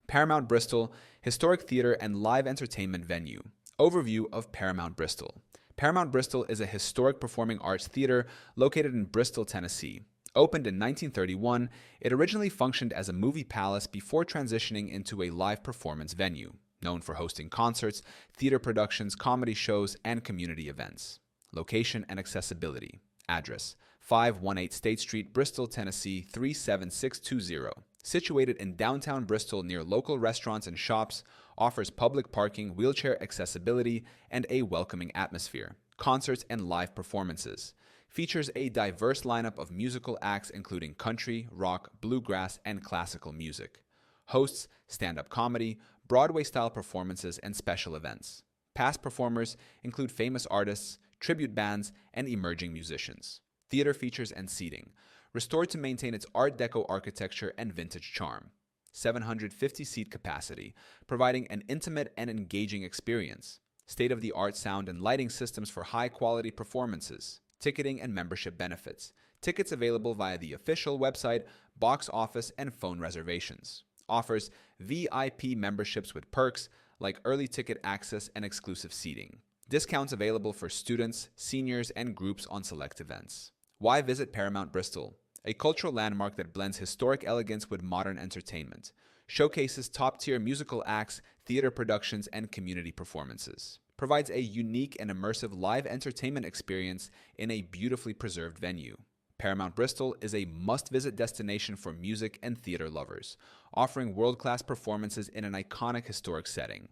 Paramount Bristol, historic theater and live entertainment venue. Overview of Paramount Bristol. Paramount Bristol is a historic performing arts theater located in Bristol, Tennessee. Opened in 1931, it originally functioned as a movie palace before transitioning into a live performance venue, known for hosting concerts, theater productions, comedy shows, and community events. Location and accessibility. Address: 518 State Street, Bristol, Tennessee 37620. Situated in downtown Bristol near local restaurants and shops, offers public parking, wheelchair accessibility, and a welcoming atmosphere. Concerts and live performances. Features a diverse lineup of musical acts including country, rock, bluegrass, and classical music. Hosts stand-up comedy, Broadway-style performances, and special events. Past performers include famous artists, tribute bands, and emerging musicians. Theater features and seating. Restored to maintain its Art Deco architecture and vintage charm. 750-seat capacity, providing an intimate and engaging experience. State-of-the-art sound and lighting systems for high-quality performances. Ticketing and membership benefits. Tickets available via the official website, box office, and phone reservations. Offers VIP memberships with perks like early ticket access and exclusive seating. Discounts available for students, seniors, and groups on select events. Why visit Paramount Bristol? A cultural landmark that blends historic elegance with modern entertainment. Showcases top-tier musical acts, theater productions, and community performances. Provides a unique and immersive live entertainment experience in a beautifully preserved venue. Paramount Bristol is a must-visit destination for music and theater lovers, offering world-class performances in an iconic historic setting.